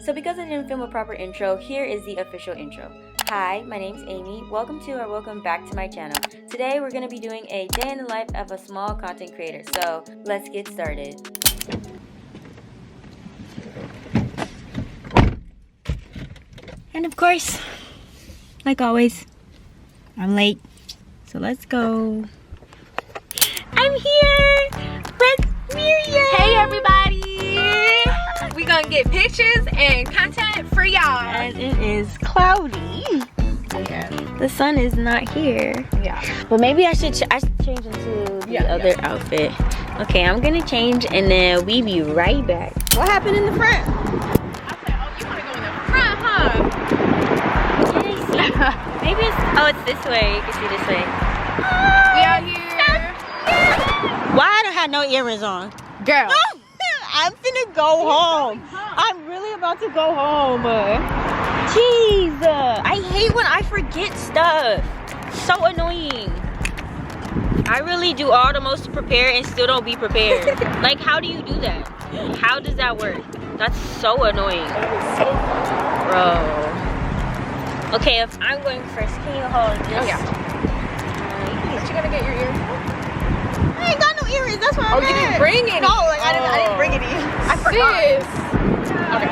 So because I didn't film a proper intro, here is the official intro. Hi, my name's Amy. Welcome back to my channel. Today we're going to be doing a day in the life of a small content creator. So let's get started. And of course, like always, I'm late. So let's go. I'm here with Miriam. Hey everybody! We gonna get pictures and content for y'all. And it is cloudy. Yeah. The sun is not here. Yeah. But maybe I should change into the other outfit. Okay, I'm gonna change and then we be right back. What happened in the front? I said, oh, you wanna go in the front, huh? Can you see? Maybe it's, oh, it's this way. You can see this way. We out here. Why I don't have no earrings on? Girl. I'm finna go home. I'm really about to go home. Jeez, I hate when I forget stuff. So annoying. I really do all the most to prepare and still don't be prepared. Like, how do you do that? How does that work? That's so annoying. Bro. Okay, if I'm going first, can you hold this? Oh, yeah. But you gonna get your earrings? I ain't got no earrings, that's why I'm you didn't bring any? No, like I didn't bring any. I forgot. Okay.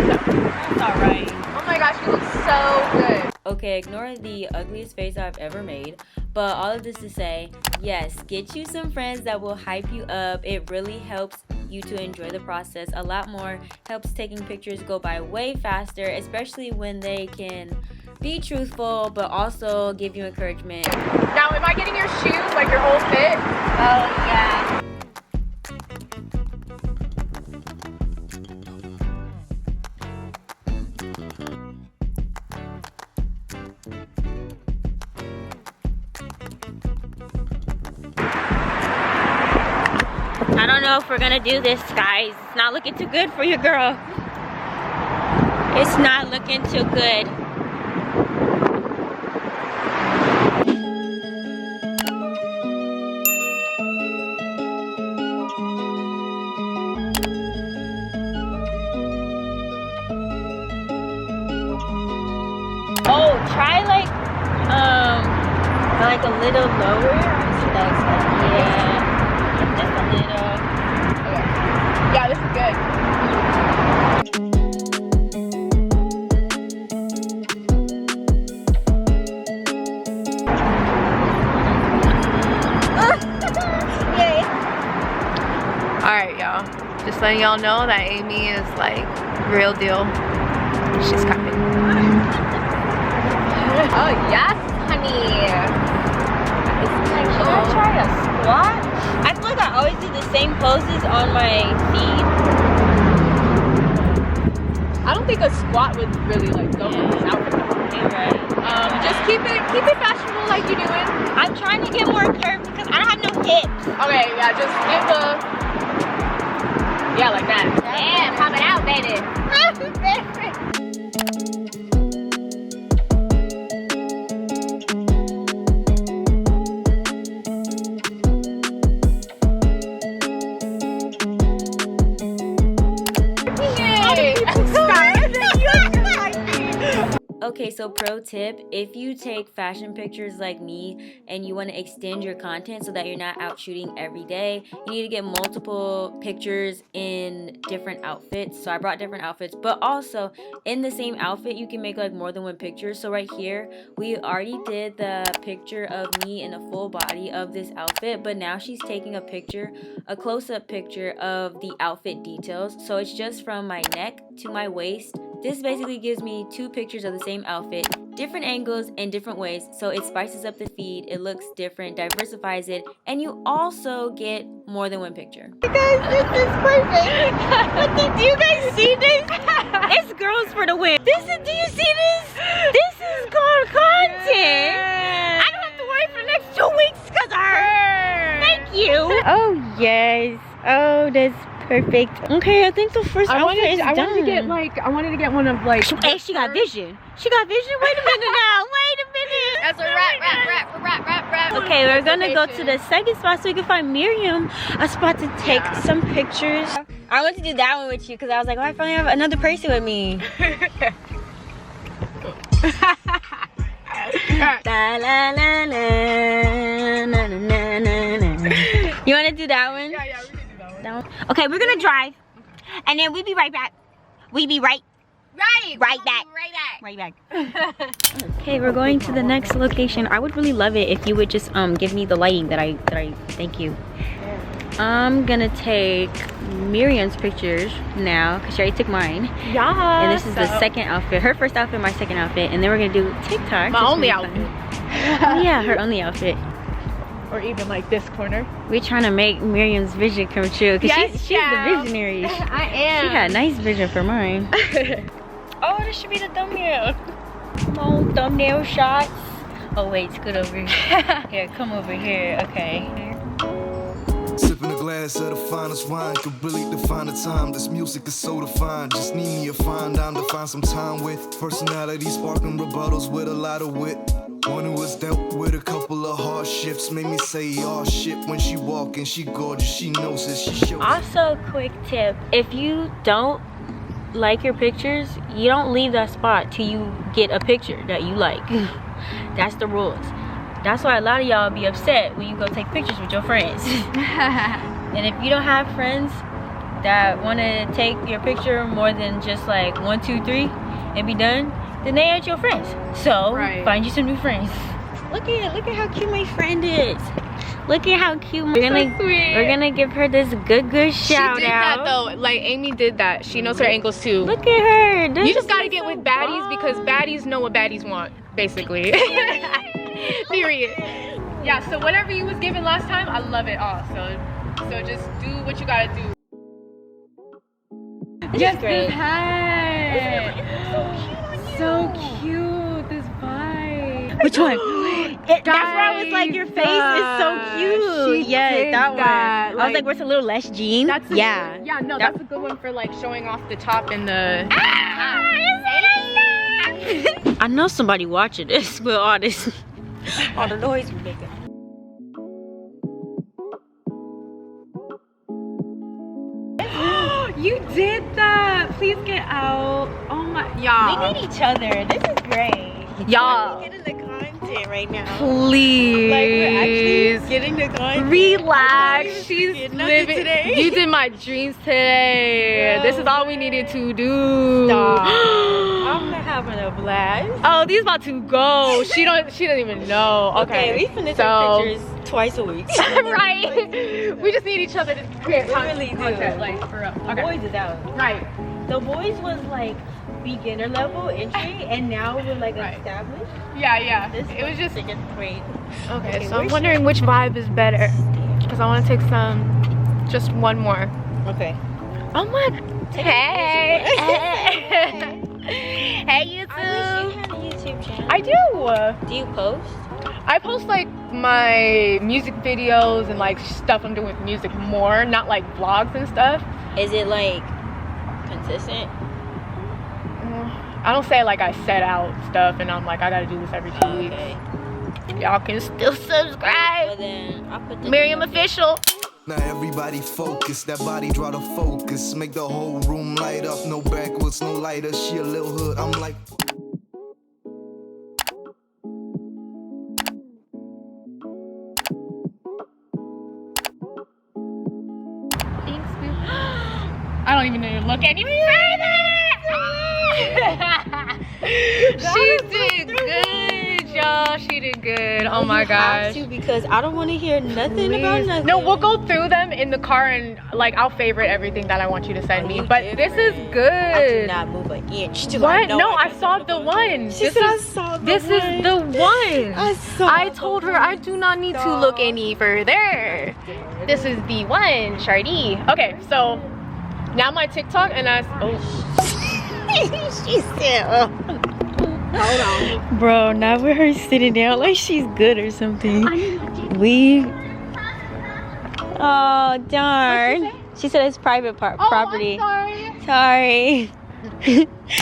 That's alright. Oh my gosh, you look so good. Okay, ignore the ugliest face I've ever made. But all of this to say, yes, get you some friends that will hype you up. It really helps you to enjoy the process a lot more. Helps taking pictures go by way faster, especially when they can be truthful but also give you encouragement. Now, am I getting your shoes, like your whole fit? Oh yeah. I don't know if we're gonna do this, guys. It's not looking too good for your girl. It's not looking too good. Oh, try like a little lower. So that's like, yeah, just a little. Okay. Yeah, this is good. Yay. Alright, y'all. Just letting y'all know that Amy is like real deal. She's coming. Oh yes, honey. Should I try a squat? I feel like I always do the same poses on my feet. I don't think a squat would really like go with this outfit. You're right. Just keep it fashionable like you're doing. I'm trying to get more curved because I don't have no hips. Okay, yeah, just give the like that. Yeah, pop it out, baby. Okay, so pro tip, if you take fashion pictures like me and you want to extend your content so that you're not out shooting every day, you need to get multiple pictures in different outfits. So I brought different outfits, but also in the same outfit, you can make like more than one picture. So right here, we already did the picture of me in a full body of this outfit, but now she's taking a picture, a close-up picture of the outfit details. So it's just from my neck to my waist. This basically gives me two pictures of the same outfit, different angles and different ways, so it spices up the feed, it looks different, diversifies it, and you also get more than one picture. You guys, this is perfect. Do you guys see this? It's girls for the win. Do you see this? This is called content. I don't have to worry for the next 2 weeks because of her. Thank you. Oh yes. Oh, that's perfect. Okay, I think the first outfit is done. I wanted to get one of like. Hey, she got vision. She got vision. Wait a minute now. Wait a minute. That's a rap. Okay, we're gonna go to the second spot so we can find Miriam a spot to take some pictures. I want to do that one with you because I was like, oh, I finally have another person with me. You want to do that one? Yeah, we can do that one. Okay, we're gonna drive, and then we'll be right back. We'll be right back. Okay, we're going to the next location. I would really love it if you would just give me the lighting that I thank you. I'm gonna take Miriam's pictures now because she already took mine. Yeah. And this is the second outfit. Her first outfit, my second outfit, and then we're gonna do TikTok. My only outfit. Oh yeah, her only outfit. Or even like this corner. We're trying to make Miriam's vision come true because Yes, she's the visionary. I am. She had nice vision for mine. Oh, this should be the thumbnail. Come on, thumbnail shots. Oh wait, scoot over here. Here, come over here. Okay. Sipping a glass of the finest wine could really define the time. This music is so defined. Just need me a fine dime to find some time with. Personality sparking rebuttals with a lot of wit. One who was dealt with a couple of hardships made me say, oh shit, when she walking, she gorgeous, she knows it, she shows. Also, quick tip: if you don't like your pictures, you don't leave that spot till you get a picture that you like. That's the rules. That's why a lot of y'all be upset when you go take pictures with your friends. And if you don't have friends that want to take your picture more than just like 1, 2, 3 and be done, then they ain't your friends. So find you some new friends. Look at how cute my friend is. Look at how cute. We're gonna give her this good shout out. She did that though. Like Amy did that. She knows her angles too. Look at her. This you just gotta get with baddies because baddies know what baddies want, basically. Period. Yeah. So whatever you was given last time, I love it all. So just do what you gotta do. Yes, great. This hat. So cute. This vibe. Which one? That's where I was like, your face is so cute. Yes, that one. I was like, where's a little less jean? That's that's a good one for like showing off the top and the. I know somebody watching this with all this, all the noise we making. You did that. Please get out. Oh my, y'all. We need each other. This is great. Y'all. We're getting the content right now. Please. Like we're actually getting the content. Relax. She's living. Today. You did my dreams today. Bro. This is all we needed to do. Stop. I'm having a blast. Oh, these about to go. She doesn't even know. Okay, we finish our pictures twice a week. Right. We just need each other to create content, like for real. The boys is out. Right. The boys was like beginner level entry, and now we're like established. Yeah. This it was just great. okay. So I'm wondering which vibe is better because I want to take just one more. Okay. Oh my. Hey. Hey YouTube. I wish you had a YouTube channel. I do. Do you post? I post like my music videos and like stuff I'm doing with music more, not like vlogs and stuff. Is it like consistent? I don't say like I set out stuff and I'm like I gotta do this every 2 weeks. Y'all can still subscribe. Well then, I'll put the Miriam Official. Now everybody focus, that body draw the focus. Make the whole room light up, no backwards, no lighter. She a little hood, I'm like. I don't even need to look any further. She did good, y'all. She did good. Oh my gosh. Because I don't want to hear nothing about nothing. No, we'll go through them in the car and like I'll favorite everything that I want you to send me. But this is good. I did not move an inch. What? No, I saw the one. This is the one. I told her I do not need to look any further. This is the one, Tarie. Okay, so now my TikTok and She said, hold on. Bro, now with her sitting down like she's good or something. Oh, darn. She said it's private property. I'm sorry.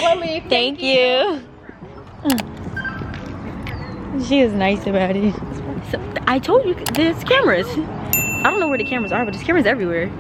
Lily, thank you. She was nice about it. So, I told you, there's cameras. I don't know where the cameras are, but there's cameras everywhere.